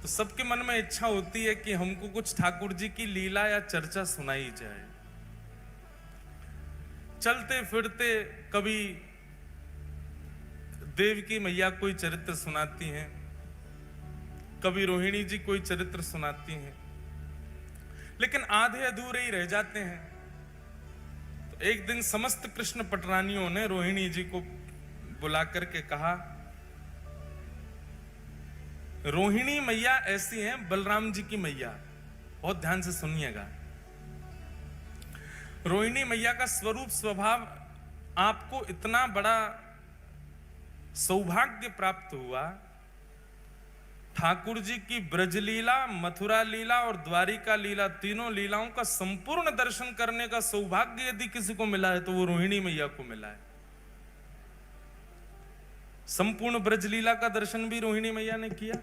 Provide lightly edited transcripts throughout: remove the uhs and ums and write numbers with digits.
तो सबके मन में इच्छा होती है कि हमको कुछ ठाकुर जी की लीला या चर्चा सुनाई जाए। चलते फिरते कभी देवकी मैया कोई चरित्र सुनाती हैं, कभी रोहिणी जी कोई चरित्र सुनाती हैं, लेकिन आधे अधूरे ही रह जाते हैं। तो एक दिन समस्त कृष्ण पटरानियों ने रोहिणी जी को बुला करके कहा, रोहिणी मैया ऐसी हैं बलराम जी की मैया। बहुत ध्यान से सुनिएगा। रोहिणी मैया का स्वरूप स्वभाव आपको इतना बड़ा सौभाग्य प्राप्त हुआ, ठाकुर जी की ब्रजलीला, मथुरा लीला और द्वारिका लीला, तीनों लीलाओं का संपूर्ण दर्शन करने का सौभाग्य यदि किसी को मिला है तो वो रोहिणी मैया को मिला है। संपूर्ण ब्रजलीला का दर्शन भी रोहिणी मैया ने किया,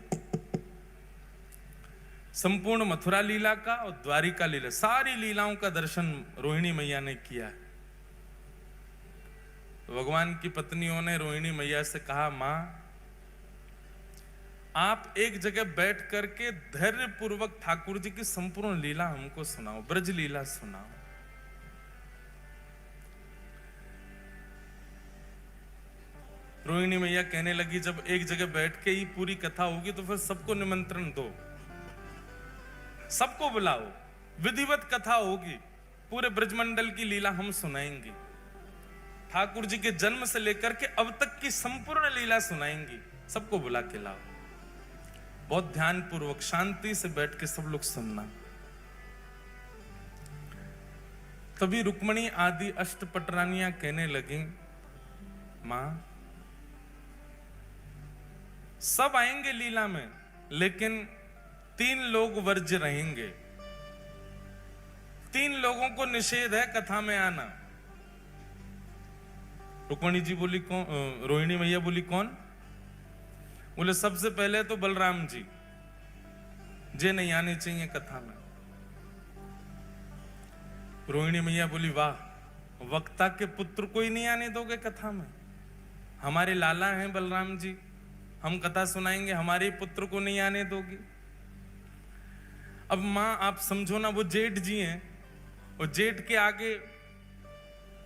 संपूर्ण मथुरा लीला का और द्वारिका लीला, सारी लीलाओं का दर्शन रोहिणी मैया ने किया। तो भगवान की पत्नियों ने रोहिणी मैया से कहा, मां आप एक जगह बैठ करके धैर्य पूर्वक ठाकुर जी की संपूर्ण लीला हमको सुनाओ, ब्रज लीला सुनाओ। रोहिणी मैया कहने लगी, जब एक जगह बैठ के ही पूरी कथा होगी तो फिर सबको निमंत्रण दो, सबको बुलाओ, विधिवत कथा होगी, पूरे ब्रजमंडल की लीला हम सुनाएंगे, ठाकुर जी के जन्म से लेकर के अब तक की संपूर्ण लीला सुनाएंगी, सबको बुला के लाओ। बहुत ध्यान पूर्वक शांति से बैठ के सब लोग सुनना। तभी रुक्मणी आदि अष्टपटरानियां कहने लगी, मां सब आएंगे लीला में, लेकिन 3 लोग वर्ज्य रहेंगे। 3 लोगों को निषेध है कथा में आना। रुक्मणी जी बोली कौन? रोहिणी मैया बोली कौन? बोले सबसे पहले तो बलराम जी, जे नहीं आने चाहिए कथा में। रोहिणी मैया बोली, वाह, वक्ता के पुत्र को ही नहीं आने दोगे कथा में? हमारे लाला हैं बलराम जी, हम कथा सुनाएंगे, हमारे पुत्र को नहीं आने दोगी? अब मां आप समझो ना, वो जेठ जी हैं, और जेठ के आगे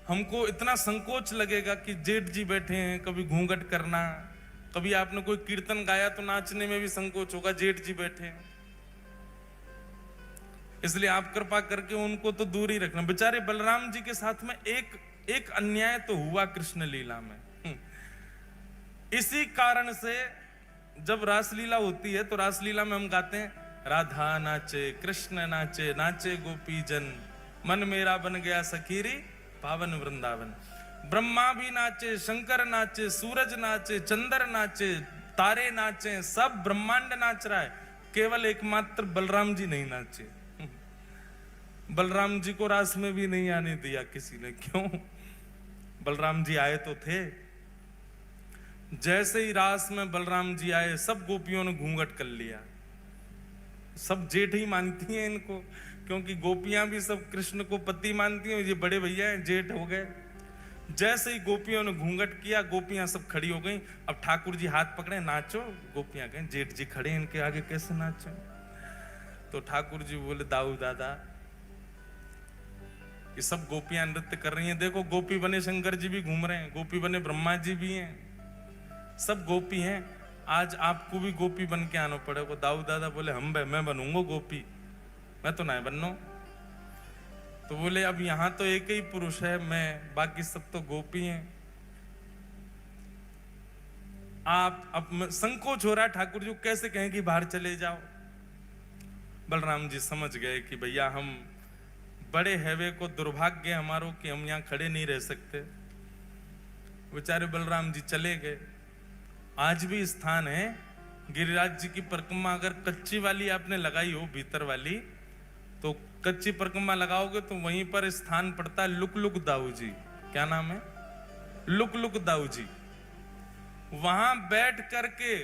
हमको इतना संकोच लगेगा कि जेठ जी बैठे हैं, कभी घूंघट करना, कभी आपने कोई कीर्तन गाया तो नाचने में भी संकोच होगा, जेठ जी बैठे हैं। इसलिए आप कृपा करके उनको तो दूर ही रखना। बेचारे बलराम जी के साथ में एक अन्याय तो हुआ कृष्ण लीला में। इसी कारण से जब रासलीला होती है तो रासलीला में हम गाते हैं, राधा नाचे कृष्ण नाचे, नाचे गोपी जन, मन मेरा बन गया सखीरी पावन वृंदावन। ब्रह्मा भी नाचे, शंकर नाचे, सूरज नाचे, चंद्र नाचे, तारे नाचे, सब ब्रह्मांड नाच रहा है, केवल एकमात्र बलराम जी नहीं नाचे। बलराम जी को रास में भी नहीं आने दिया किसी ने। क्यों? बलराम जी आए तो थे, जैसे ही रास में बलराम जी आए सब गोपियों ने घूंघट कर लिया। सब जेठ ही मानती हैं इनको, क्योंकि गोपियां भी सब कृष्ण को पति मानती हैं, ये बड़े भैया हैं, जेठ हो गए। जैसे ही गोपियों ने घूंघट किया, गोपियां सब खड़ी हो गई। अब ठाकुर जी हाथ पकड़े, नाचो। गोपियां कहें, जेठ जी खड़े, इनके आगे कैसे नाचो? तो ठाकुर जी बोले, दाऊ दादा, ये सब गोपियां नृत्य कर रही हैं, देखो गोपी बने शंकर जी भी घूम रहे हैं, गोपी बने ब्रह्मा जी भी हैं, सब गोपी हैं, आज आपको भी गोपी बन के आना पड़ेगा। दाऊ दादा बोले, मैं बनूंगा गोपी, मैं तो नहीं बनना। तो बोले, अब यहां तो एक ही पुरुष है, मैं, बाकी सब तो गोपी हैं। आप अब संकोच हो रहा है, ठाकुर जी कैसे कहें कि बाहर चले जाओ। बलराम जी समझ गए कि भैया हम बड़े हैवे को दुर्भाग्य हमारो कि हम यहां खड़े नहीं रह सकते। बेचारे बलराम जी चले गए। आज भी स्थान है, गिरिराज जी की परिक्रमा अगर कच्ची वाली आपने लगाई हो, भीतर वाली, तो कच्ची परिक्रमा लगाओगे तो वहीं पर स्थान पड़ता है लुक लुक दाऊ जी। क्या नाम है? Look look Dau ji. वहां बैठ करके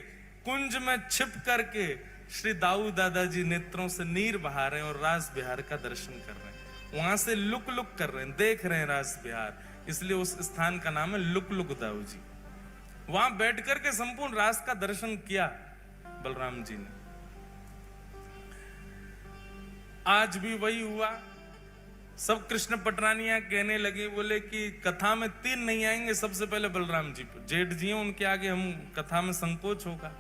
कुंज में छिप करके श्री दाऊ दादाजी नेत्रों से नीर बहा रहे हैं और रास बिहार का दर्शन कर रहे हैं। वहां से लुक लुक कर रहे हैं, देख रहे हैं रास बिहार, इसलिए उस स्थान का नाम है लुक लुक दाऊ जी। वहां बैठ करके संपूर्ण रास का दर्शन किया बलराम जी ने। आज भी वही हुआ। सब कृष्ण पटरानियां कहने लगे, बोले कि कथा में 3 नहीं आएंगे, सबसे पहले बलराम जी पर, जेठ जी हैं उनके आगे हम कथा में संकोच होगा।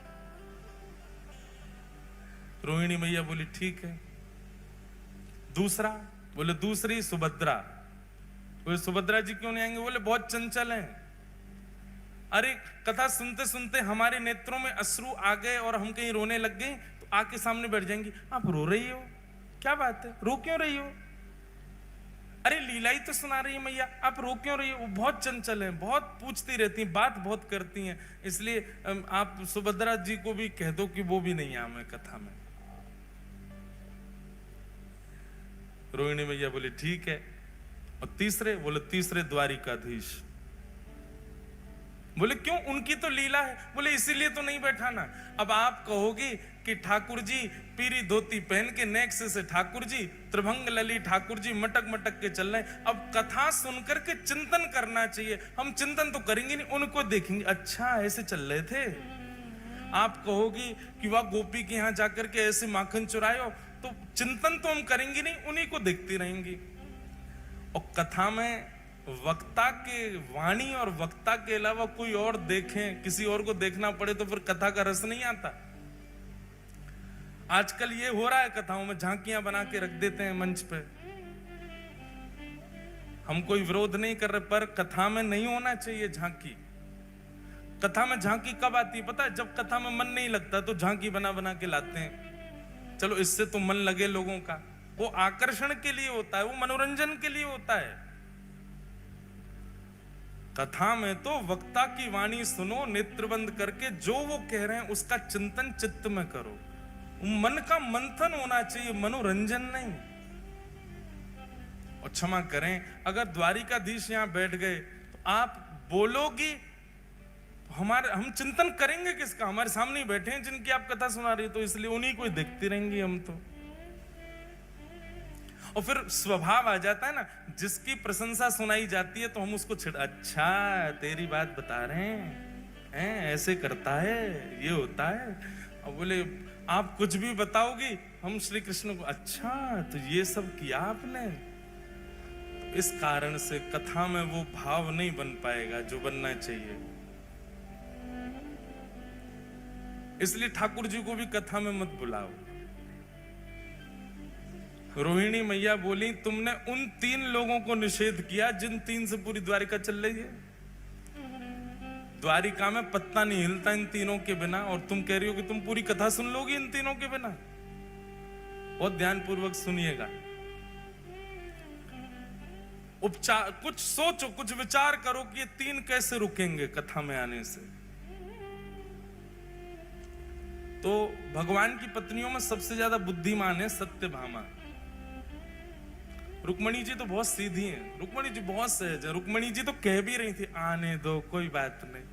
रोहिणी मैया बोली ठीक है। दूसरा, बोले दूसरी सुभद्रा। बोले सुभद्रा जी क्यों नहीं आएंगे? बोले बहुत चंचल हैं। अरे कथा सुनते सुनते हमारे नेत्रों में अश्रु आ गए और हम कहीं रोने लग गए तो आके सामने बैठ जाएंगी। आप रो रही हो, क्या बात है, रो क्यों रही हो? अरे लीला ही तो सुना रही है मैया, आप रो क्यों रही हो? वो बहुत चंचल हैं, बहुत पूछती रहती हैं, बात बहुत करती हैं, इसलिए आप सुभद्रा जी को भी कह दो कि वो भी नहीं आवे कथा में। रोहिणी मैया बोली ठीक है। और तीसरे, बोले तीसरे द्वारिकाधीश। बोले क्यों, उनकी तो लीला है। बोले इसीलिए तो नहीं बैठाना। अब आप कहोगे कि ठाकुर जी पीरी धोती पहन के नेक्स्ट से ठाकुर जी, त्रिभंग लली ठाकुर जी मटक मटक के चल रहे हैं। अब कथा सुनकर के चिंतन करना चाहिए। हम चिंतन तो करेंगे नहीं, उनको देखेंगे, अच्छा ऐसे चल रहे थे। आप कहोगी कि वह गोपी के यहां जाकर के ऐसे माखन चुराए हो, तो चिंतन तो हम करेंगे नहीं, उन्हीं को देखती रहेंगी। और कथा में वक्ता के वाणी और वक्ता के अलावा कोई और देखें, किसी और को देखना पड़े तो फिर कथा का रस नहीं आता। आजकल ये हो रहा है, कथाओं में झांकियां बना के रख देते हैं मंच पे। हम कोई विरोध नहीं कर रहे, पर कथा में नहीं होना चाहिए झांकी। कथा में झांकी कब आती है पता है? जब कथा में मन नहीं लगता तो झांकी बना बना के लाते हैं। चलो इससे तो मन लगे लोगों का, वो आकर्षण के लिए होता है, वो मनोरंजन के लिए होता है। कथा में तो वक्ता की वाणी सुनो, नेत्र बंद करके जो वो कह रहे हैं उसका चिंतन चित्त में करो। मन का मंथन होना चाहिए, मनोरंजन नहीं। और क्षमा करें, अगर द्वारिकाधीश यहां बैठ गए तो आप बोलोगी, हम चिंतन करेंगे किसका? हमारे सामने बैठे हैं जिनकी आप कथा सुना रही, तो इसलिए उन्हीं को देखती रहेंगी हम तो। और फिर स्वभाव आ जाता है ना, जिसकी प्रशंसा सुनाई जाती है तो हम उसको अच्छा तेरी बात बता रहे हैं, ऐसे करता है, ये होता है। और बोले आप कुछ भी बताओगी, हम श्री कृष्ण को, अच्छा तो ये सब किया आपने। तो इस कारण से कथा में वो भाव नहीं बन पाएगा जो बनना चाहिए। इसलिए ठाकुर जी को भी कथा में मत बुलाओ। रोहिणी मैया बोली तुमने उन 3 लोगों को निषेध किया जिन 3 से पूरी द्वारिका चल रही है। द्वारिका में पत्ता नहीं हिलता इन तीनों के बिना, और तुम कह रही हो कि तुम पूरी कथा सुन लोगी इन तीनों के बिना। बहुत ध्यानपूर्वक सुनिएगा, उपचार कुछ सोचो, कुछ विचार करो कि ये 3 कैसे रुकेंगे कथा में आने से। तो भगवान की पत्नियों में सबसे ज्यादा बुद्धिमान है सत्यभामा। रुक्मणी जी तो बहुत सीधी हैं, रुक्मणी जी बहुत सहज है। रुक्मणी जी तो कह भी रही थी आने दो, कोई बात नहीं,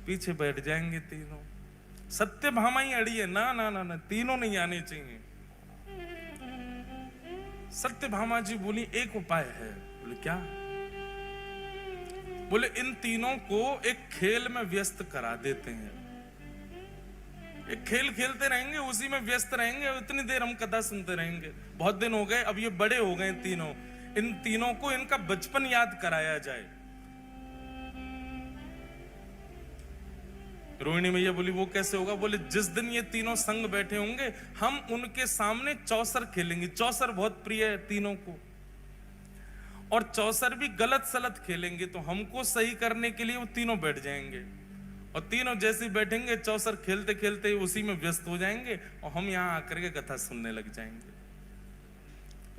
पीछे बैठ जाएंगे तीनों। सत्यभामा ही अड़ी है, ना ना ना ना, तीनों नहीं आने चाहिए। सत्यभामा जी बोली एक उपाय है। बोले क्या? बोले इन तीनों को एक खेल में व्यस्त करा देते हैं, एक खेल खेलते रहेंगे, उसी में व्यस्त रहेंगे, इतनी देर हम कथा सुनते रहेंगे। बहुत दिन हो गए, अब ये बड़े हो गए तीनों, इन तीनों को इनका बचपन याद कराया जाए। रोहिणी मैया बोली वो कैसे होगा? बोले जिस दिन ये तीनों संग बैठे होंगे हम उनके सामने चौसर खेलेंगे। चौसर बहुत प्रिय है तीनों को, और चौसर भी गलत सलत खेलेंगे, तो हमको सही करने के लिए वो तीनों बैठ जाएंगे, और तीनों जैसे बैठेंगे चौसर खेलते खेलते उसी में व्यस्त हो जाएंगे, और हम यहां आकर के कथा सुनने लग जाएंगे।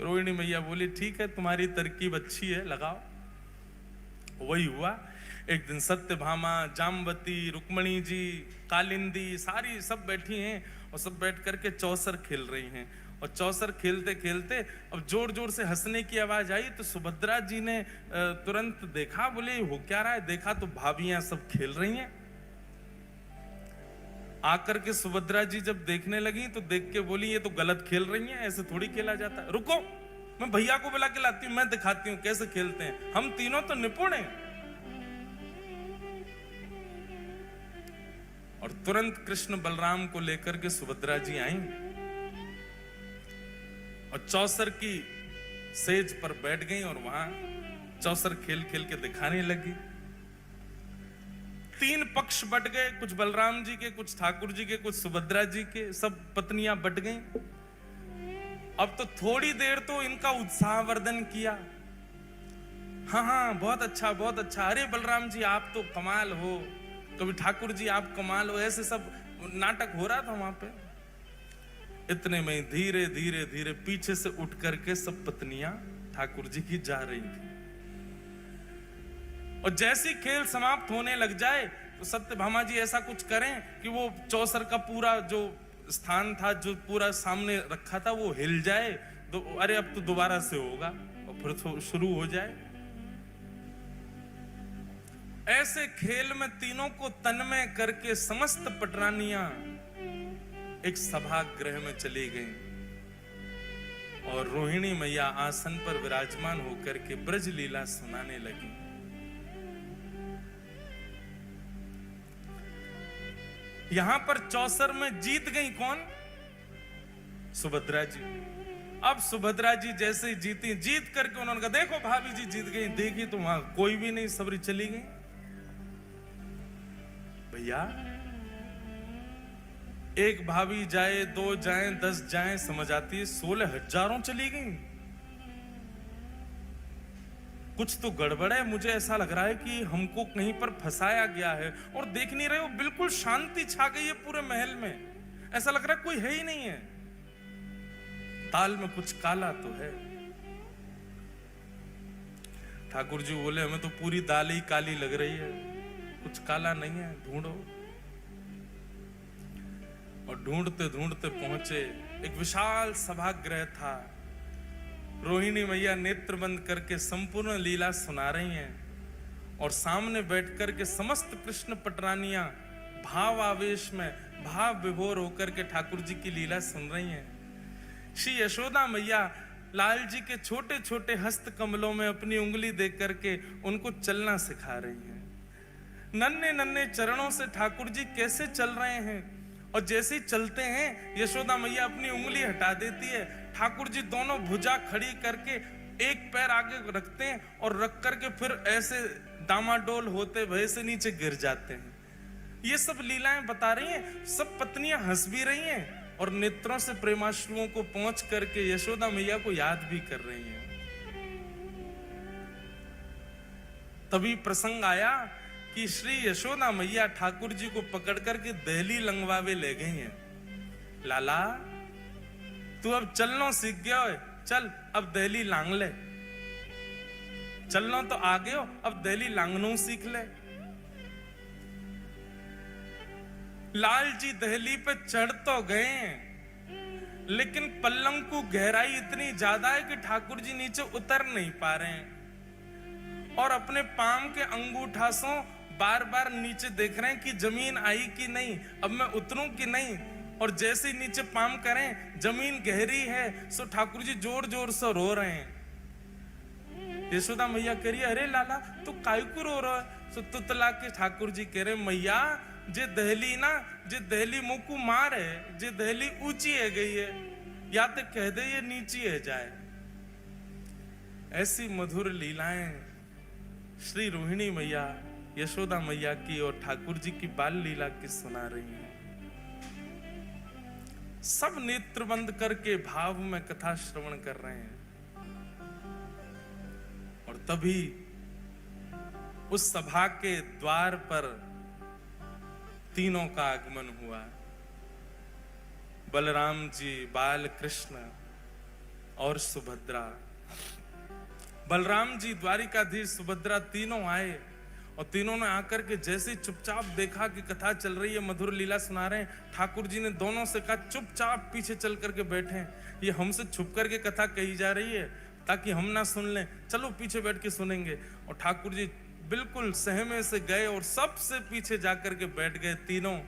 रोहिणी मैया बोली ठीक है, तुम्हारी तरकीब अच्छी है, लगाओ। वही हुआ। एक दिन सत्यभामा, जामवती, रुक्मणी जी, कालिंदी, सारी सब बैठी हैं, और सब बैठ करके चौसर खेल रही हैं। और चौसर खेलते खेलते अब जोर जोर से हंसने की आवाज आई, तो सुभद्रा जी ने तुरंत देखा। बोले हो क्या रहा है? देखा तो भाभियां सब खेल रही हैं। आकर के सुभद्रा जी जब देखने लगी तो देख के बोली ये तो गलत खेल रही हैं, ऐसे थोड़ी खेला जाता है। रुको, मैं भैया को बुला के लाती हूँ, मैं दिखाती हूँ कैसे खेलते हैं, हम तीनों तो निपुण हैं। और तुरंत कृष्ण बलराम को लेकर के सुभद्रा जी आई। और चौसर की सेज पर बैठ गई और वहां चौसर खेल खेल के दिखाने लगी। तीन पक्ष बट गए, कुछ बलराम जी के, कुछ ठाकुर जी के, कुछ सुभद्रा जी के, सब पत्नियां बट गईं। अब तो थोड़ी देर तो इनका उत्साहवर्धन किया, हाँ हाँ बहुत अच्छा बहुत अच्छा, अरे बलराम जी आप तो कमाल हो, कभी ठाकुर जी आप कमाल हो, ऐसे सब नाटक हो रहा था वहां पे। इतने में धीरे धीरे धीरे पीछे से उठ करके सब पत्नियां ठाकुर जी की जा रही थी। और जैसी खेल समाप्त होने लग जाए तो सत्यभामा जी ऐसा कुछ करें कि वो चौसर का पूरा जो स्थान था, जो पूरा सामने रखा था, वो हिल जाए, तो अरे अब तो दोबारा से होगा और फिर तो शुरू हो जाए। ऐसे खेल में तीनों को तन्मय करके समस्त पटरानियां एक सभागृह में चली गईं और रोहिणी मैया आसन पर विराजमान होकर के ब्रज लीला सुनाने लगी। यहां पर चौसर में जीत गई कौन? सुभद्रा जी। अब सुभद्रा जी जैसे ही जीती, जीत करके उन्होंने कहा देखो भाभी जी जीत गई। देखी तो वहां कोई भी नहीं, सबरी चली गई। भैया एक भाभी जाए, दो जाए, 10 जाए समझ आती है, 16 हजारों चली गई। कुछ तो गड़बड़ है, मुझे ऐसा लग रहा है कि हमको कहीं पर फंसाया गया है। और देख नहीं रहे हो, बिल्कुल शांति छा गई है पूरे महल में, ऐसा लग रहा है कोई है ही नहीं है। ताल में कुछ काला तो है। ठाकुर जी बोले हमें तो पूरी दाल ही काली लग रही है, कुछ काला नहीं है, ढूंढो। और ढूंढते ढूंढते पहुंचे, एक विशाल सभागृह था। रोहिणी मैया नेत्र बंद करके संपूर्ण लीला सुना रही हैं और सामने बैठकर के समस्त कृष्ण पटरानियां भाव आवेश में भाव विभोर होकर के ठाकुर जी की लीला सुन रही हैं। श्री यशोदा मैया लाल जी के छोटे छोटे हस्त कमलों में अपनी उंगली देख करके उनको चलना सिखा रही हैं। नन्हे नन्हे चरणों से ठाकुर जी कैसे चल रहे हैं, और जैसे ही चलते हैं यशोदा मैया अपनी उंगली हटा देती है। ठाकुर जी दोनों भुजा खड़ी करके एक पैर आगे रखते हैं और रख करके फिर ऐसे डामाडोल होते भय से नीचे गिर जाते हैं। ये सब लीलाएं बता रही हैं। सब पत्नियां हंस भी रही हैं और नेत्रों से प्रेमाश्रुओं को पहुंच करके यशोदा मैया को याद भी कर रही हैं। तभी प्रसंग आया कि श्री यशोदा मैया ठाकुर जी को पकड़ करके दहली लंगवावे ले गई हैं। लाला तू अब चलना सीख गया है, चल अब दहली लांग ले। चलना तो आ गए हो, अब दहली लांगनू सीख ले। लाल जी दहली पे चढ़ तो गए हैं, लेकिन पल्लंग को गहराई इतनी ज्यादा है कि ठाकुर जी नीचे उतर नहीं पा रहे हैं और अपने पांव के अंगूठासों बार बार नीचे देख रहे हैं कि जमीन आई कि नहीं, अब मैं उतरूं कि नहीं। और जैसे ही नीचे पाम करें जमीन गहरी है, सो ठाकुर जी जोर जोर से रो रहे हैं। यशोदा मैया कह रही है अरे लाला तू काहे को रो रहा है? सो तुतला के ठाकुर जी कह रहे मैया जे दहली ना, जे दहली मुकु मार है, जे दहली ऊंची है गई है, या तो कह दे ये नीची है जाए। ऐसी मधुर लीलाएं श्री रोहिणी मैया यशोदा मैया की और ठाकुर जी की बाल लीला की सुना रही हैं। सब नेत्र बंद करके भाव में कथा श्रवण कर रहे हैं। और तभी उस सभा के द्वार पर तीनों का आगमन हुआ। बलराम जी, बाल कृष्ण और सुभद्रा। बलराम जी, द्वारिकाधीश, सुभद्रा तीनों आए और तीनों ने आकर के जैसे चुपचाप देखा कि कथा चल रही है, मधुर लीला सुना रहे हैं। ठाकुर जी ने दोनों से कहा चुपचाप पीछे चल करके बैठे, ये हमसे छुप करके कथा कही जा रही है ताकि हम ना सुन लें, चलो पीछे बैठ के सुनेंगे। और ठाकुर जी बिल्कुल सहमे से गए और सबसे पीछे जाकर के बैठ गए तीनों।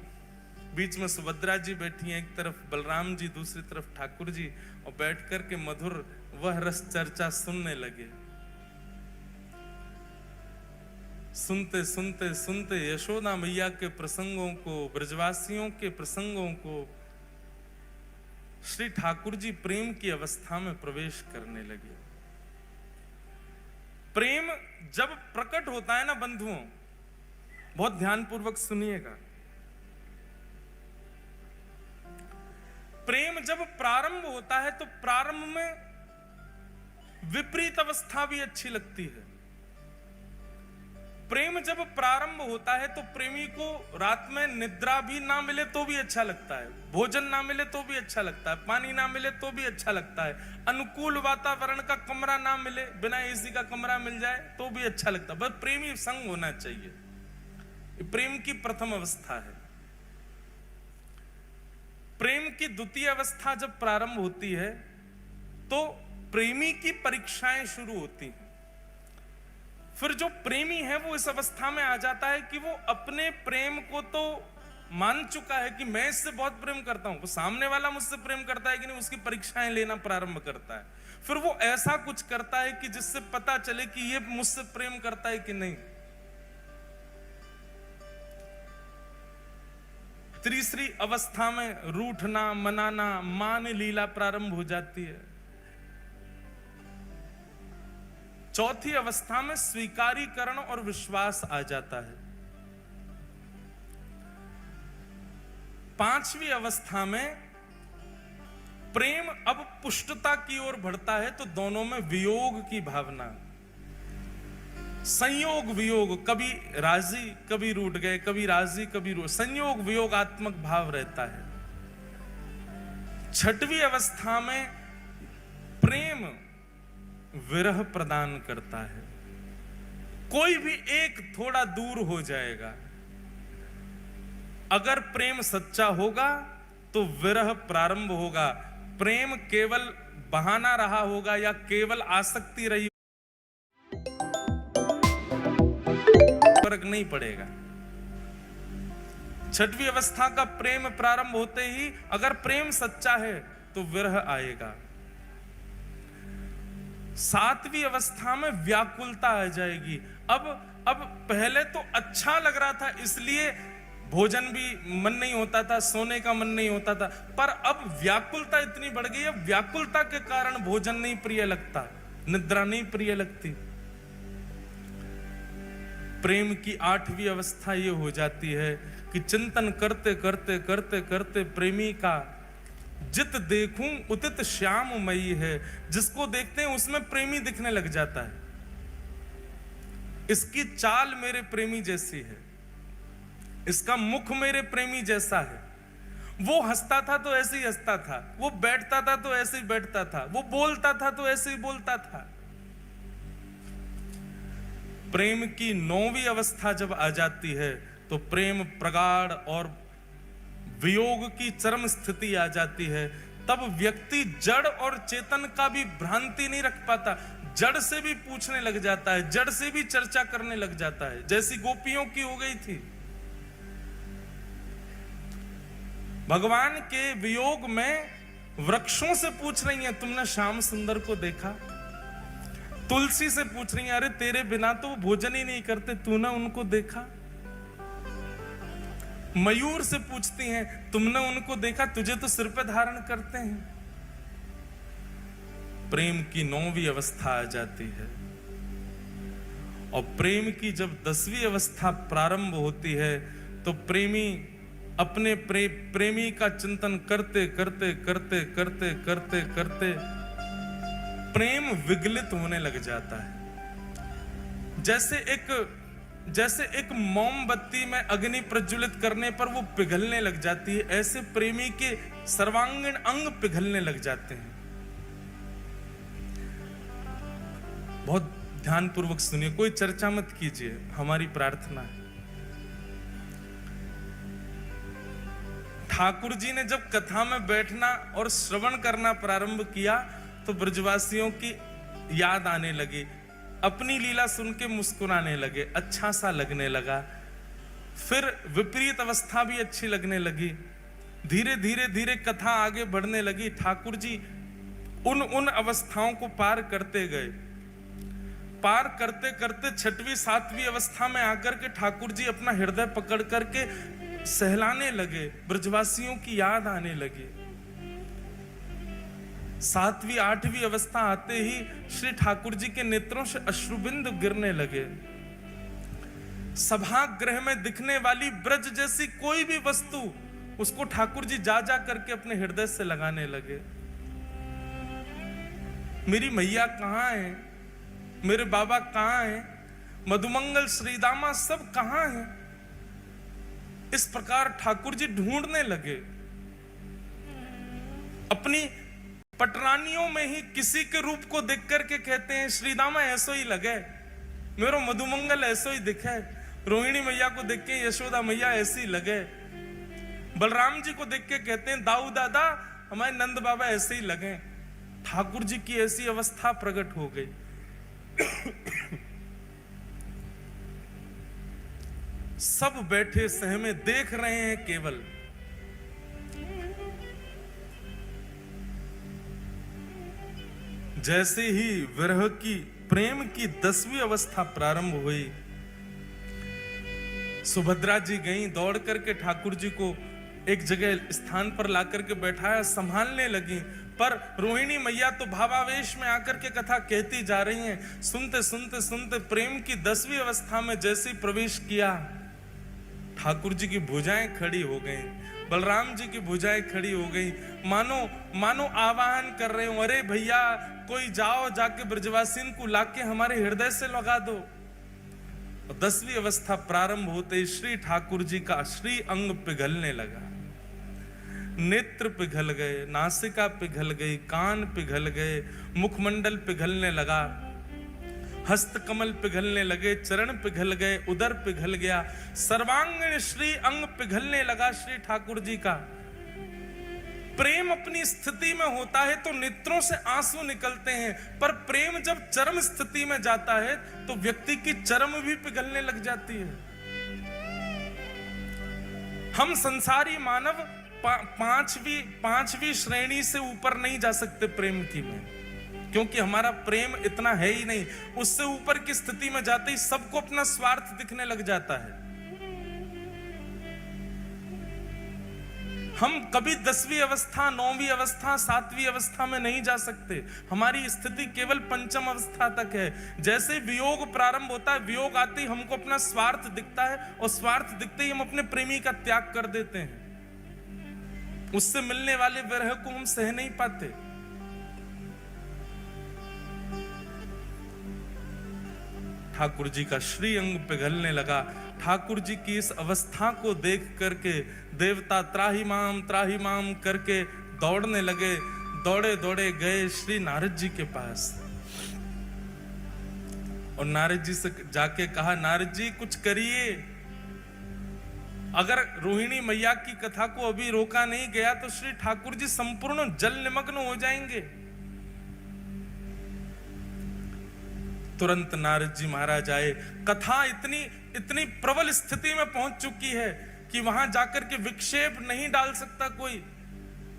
बीच में सुभद्रा जी बैठी हैं, एक तरफ बलराम जी, दूसरी तरफ ठाकुर जी, और बैठ करके मधुर वह रस चर्चा सुनने लगे। सुनते सुनते सुनते यशोदा मैया के प्रसंगों को, ब्रजवासियों के प्रसंगों को श्री ठाकुर जी प्रेम की अवस्था में प्रवेश करने लगे। प्रेम जब प्रकट होता है ना बंधुओं, बहुत ध्यानपूर्वक सुनिएगा, प्रेम जब प्रारंभ होता है तो प्रारंभ में विपरीत अवस्था भी अच्छी लगती है। प्रेम जब प्रारंभ होता है तो प्रेमी को रात में निद्रा भी ना मिले तो भी अच्छा लगता है, भोजन ना मिले तो भी अच्छा लगता है, पानी ना मिले तो भी अच्छा लगता है, अनुकूल वातावरण का कमरा ना मिले, बिना एसी का कमरा मिल जाए तो भी अच्छा लगता है, बस प्रेमी संग होना चाहिए। प्रेम की प्रथम अवस्था है। प्रेम की द्वितीय अवस्था जब प्रारंभ होती है तो प्रेमी की परीक्षाएं शुरू होती हैं। फिर जो प्रेमी है वो इस अवस्था में आ जाता है कि वो अपने प्रेम को तो मान चुका है कि मैं इससे बहुत प्रेम करता हूं, वो सामने वाला मुझसे प्रेम करता है कि नहीं, उसकी परीक्षाएं लेना प्रारंभ करता है। फिर वो ऐसा कुछ करता है कि जिससे पता चले कि ये मुझसे प्रेम करता है कि नहीं। तीसरी अवस्था में रूठना, मनाना, मान लीला प्रारंभ हो जाती है। चौथी अवस्था में स्वीकारीकरण और विश्वास आ जाता है। पांचवी अवस्था में प्रेम अब पुष्टता की ओर बढ़ता है तो दोनों में वियोग की भावना, संयोग वियोग, कभी राजी कभी रूठ गए, कभी राजी कभी रूठ, संयोग वियोगात्मक भाव रहता है। छठवीं अवस्था में प्रेम विरह प्रदान करता है। कोई भी एक थोड़ा दूर हो जाएगा। अगर प्रेम सच्चा होगा तो विरह प्रारंभ होगा। प्रेम केवल बहाना रहा होगा या केवल आसक्ति रही, फर्क नहीं पड़ेगा। छठवीं अवस्था का प्रेम प्रारंभ होते ही अगर प्रेम सच्चा है तो विरह आएगा। सातवीं अवस्था में व्याकुलता आ जाएगी। अब पहले तो अच्छा लग रहा था इसलिए भोजन भी मन नहीं होता था, सोने का मन नहीं होता था, पर अब व्याकुलता इतनी बढ़ गई है, व्याकुलता के कारण भोजन नहीं प्रिय लगता, निद्रा नहीं प्रिय लगती। प्रेम की आठवीं अवस्था ये हो जाती है कि चिंतन करते करते करते करते प्रेमी का जित देखूं उतित श्याममयी है, जिसको देखते हैं उसमें प्रेमी दिखने लग जाता है। इसकी चाल मेरे प्रेमी जैसी है, इसका मुख मेरे प्रेमी जैसा है, वो हंसता था तो ऐसे ही हंसता था, वो बैठता था तो ऐसे ही बैठता था, वो बोलता था तो ऐसे ही बोलता था। प्रेम की नौवीं अवस्था जब आ जाती है तो प्रेम प्रगाढ़ और वियोग की चरम स्थिति आ जाती है। तब व्यक्ति जड़ और चेतन का भी भ्रांति नहीं रख पाता, जड़ से भी पूछने लग जाता है, जड़ से भी चर्चा करने लग जाता है, जैसी गोपियों की हो गई थी। भगवान के वियोग में वृक्षों से पूछ रही हैं, तुमने श्याम सुंदर को देखा? तुलसी से पूछ रही हैं, अरे तेरे बिना तो वो भोजन ही नहीं करते, तूने उनको देखा? मयूर से पूछती हैं, तुमने उनको देखा? तुझे तो सिर पे धारण करते हैं। प्रेम की नौवीं अवस्था आ जाती है और प्रेम की जब 10वीं अवस्था प्रारंभ होती है तो प्रेमी अपने प्रेमी का चिंतन करते करते करते करते करते करते प्रेम विगलित होने लग जाता है। जैसे एक मोमबत्ती में अग्नि प्रज्वलित करने पर वो पिघलने लग जाती है, ऐसे प्रेमी के सर्वांगीण अंग पिघलने लग जाते हैं। बहुत ध्यानपूर्वक सुनिए, कोई चर्चा मत कीजिए, हमारी प्रार्थना है। ठाकुर जी ने जब कथा में बैठना और श्रवण करना प्रारंभ किया तो ब्रजवासियों की याद आने लगी, अपनी लीला सुन के मुस्कुराने लगे, अच्छा सा लगने लगा। फिर विपरीत अवस्था भी अच्छी लगने लगी। धीरे धीरे धीरे कथा आगे बढ़ने लगी। ठाकुर जी उन अवस्थाओं को पार करते गए। पार करते करते 6वीं 7वीं अवस्था में आकर के ठाकुर जी अपना हृदय पकड़ करके सहलाने लगे, ब्रजवासियों की याद आने लगी। सातवीं आठवीं अवस्था आते ही श्री ठाकुर जी के नेत्रों से अश्रुबिंद गिरने लगे। सभागृह में दिखने वाली ब्रज जैसी कोई भी वस्तु उसको ठाकुर जी जा जा करके अपने हृदय से लगाने लगे। मेरी मैया कहां है, मेरे बाबा कहां है, मधुमंगल श्रीदामा सब कहां है। इस प्रकार ठाकुर जी ढूंढने लगे। अपनी पटरानियों में ही किसी के रूप को देख करके कहते हैं श्रीदामा ऐसो ही लगे, मेरो मधुमंगल ऐसो ही दिखे। रोहिणी मैया को देख के यशोदा मैया ऐसी लगे। बलराम जी को देख के कहते हैं दाऊ दादा हमारे नंद बाबा ऐसे ही लगे। ठाकुर जी की ऐसी अवस्था प्रकट हो गई। सब बैठे सहमे देख रहे हैं केवल। जैसे ही विरह की प्रेम की 10वीं अवस्था प्रारंभ हुई, सुभद्रा जी गई, दौड़ करके ठाकुर जी को एक जगह स्थान पर लाकर के बैठाया, संभालने लगी। पर रोहिणी मैया तो भावावेश में आकर के कथा कहती जा रही हैं। सुनते सुनते सुनते प्रेम की 10वीं अवस्था में जैसे प्रवेश किया, ठाकुर जी की भुजाएं खड़ी हो गई, बलराम जी की भुजाएं खड़ी हो गई, मानो आवाहन कर रहे हो, अरे भैया कोई जाओ जाके ब्रजवासीन को लाके हमारे हृदय से लगा दो। 10वीं अवस्था प्रारंभ होते श्री ठाकुर जी का श्री अंग पिघलने लगा। नेत्र पिघल गए, नासिका पिघल गई, कान पिघल गए, मुखमंडल पिघलने लगा, हस्त कमल पिघलने लगे, चरण पिघल गए, उदर पिघल गया, सर्वांगीण श्री अंग पिघलने लगा श्री ठाकुर जी का। प्रेम अपनी स्थिति में होता है तो नेत्रों से आंसू निकलते हैं, पर प्रेम जब चरम स्थिति में जाता है तो व्यक्ति की चरम भी पिघलने लग जाती है। हम संसारी मानव पांचवी श्रेणी से ऊपर नहीं जा सकते प्रेम की में, क्योंकि हमारा प्रेम इतना है ही नहीं। उससे ऊपर की स्थिति में जाते ही सबको अपना स्वार्थ दिखने लग जाता है। हम कभी 10वीं अवस्था, 9वीं अवस्था, 7वीं अवस्था में नहीं जा सकते। हमारी स्थिति केवल 5वीं अवस्था तक है। जैसे वियोग प्रारंभ होता है, वियोग आते ही हमको अपना स्वार्थ दिखता है, और स्वार्थ दिखते ही हम अपने प्रेमी का त्याग कर देते हैं। उससे मिलने वाले विरह को हम सह नहीं पाते। ठाकुर जी का श्री अंग पिघलने लगा। ठाकुर जी की इस अवस्था को देख करके देवता त्राहि माम करके दौड़ने लगे। दौड़े दौड़े गए श्री नारद जी के पास, और नारद जी से जाके कहा, नारद जी कुछ करिए। अगर रोहिणी मैया की कथा को अभी रोका नहीं गया तो श्री ठाकुर जी संपूर्ण जल निमग्न हो जाएंगे। तुरंत नारद जी महाराज आए। कथा इतनी प्रबल स्थिति में पहुंच चुकी है कि वहां जाकर के विक्षेप नहीं डाल सकता कोई।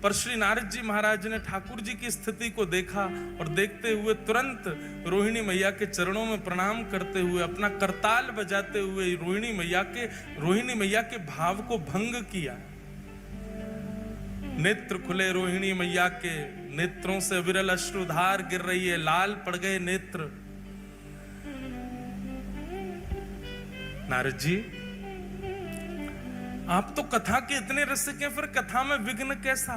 पर श्री नारद जी महाराज ने ठाकुर जी की स्थिति को देखा, और देखते हुए तुरंत रोहिणी मैया के चरणों में प्रणाम करते हुए, अपना करताल बजाते हुए रोहिणी मैया के भाव को भंग किया। नेत्र खुले रोहिणी मैया के, नेत्रों से विरल अश्रुधार गिर रही है, लाल पड़ गए नेत्र। नारद जी आप तो कथा के इतने रसिक हैं, फिर कथा में विघ्न कैसा?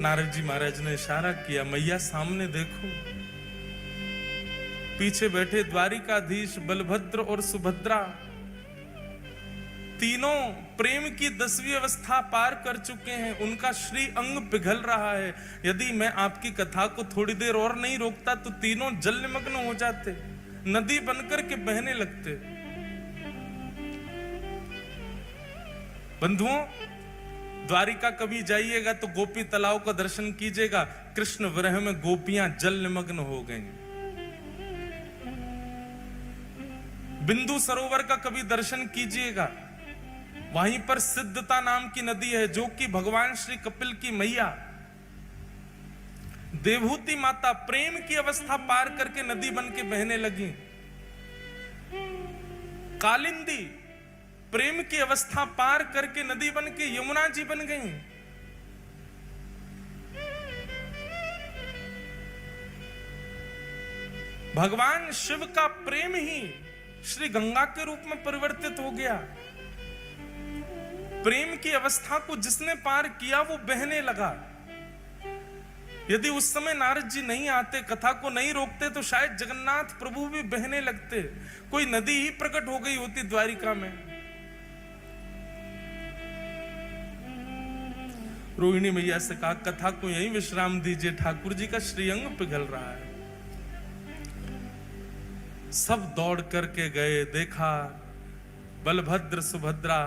नारद जी महाराज ने इशारा किया, मैया सामने देखो। पीछे बैठे द्वारिकाधीश बलभद्र और सुभद्रा, तीनों प्रेम की 10वीं अवस्था पार कर चुके हैं। उनका श्री अंग पिघल रहा है। यदि मैं आपकी कथा को थोड़ी देर और नहीं रोकता तो तीनों जल निमग्न हो जाते, नदी बनकर के बहने लगते। बंधुओं, द्वारिका कभी जाइएगा तो गोपी तालाब का दर्शन कीजिएगा। कृष्ण विरह में गोपियां जल निमग्न हो गईं। बिंदु सरोवर का कभी दर्शन कीजिएगा, वहीं पर सिद्धता नाम की नदी है, जो कि भगवान श्री कपिल की मैया देवहूति माता प्रेम की अवस्था पार करके नदी बन के बहने लगी। कालिंदी प्रेम की अवस्था पार करके नदी बन के यमुना जी बन गई। भगवान शिव का प्रेम ही श्री गंगा के रूप में परिवर्तित हो गया। प्रेम की अवस्था को जिसने पार किया वो बहने लगा। यदि उस समय नारद जी नहीं आते, कथा को नहीं रोकते, तो शायद जगन्नाथ प्रभु भी बहने लगते, कोई नदी ही प्रकट हो गई होती द्वारिका में। रोहिणी मैया से कहा कथा को यहीं विश्राम दीजिए, ठाकुर जी का श्रीअंग पिघल रहा है। सब दौड़ करके गए, देखा बलभद्र, सुभद्रा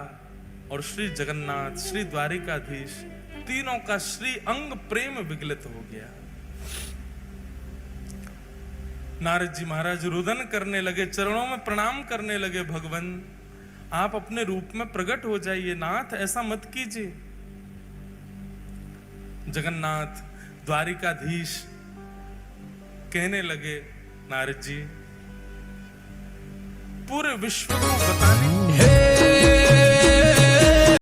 और श्री जगन्नाथ, श्री द्वारिकाधीश, तीनों का श्री अंग प्रेम विगलित हो गया। नारद जी महाराज रुदन करने लगे, चरणों में प्रणाम करने लगे, भगवान आप अपने रूप में प्रकट हो जाइए, नाथ ऐसा मत कीजिए। जगन्नाथ द्वारिकाधीश कहने लगे, नारद जी पूरे विश्व को बताने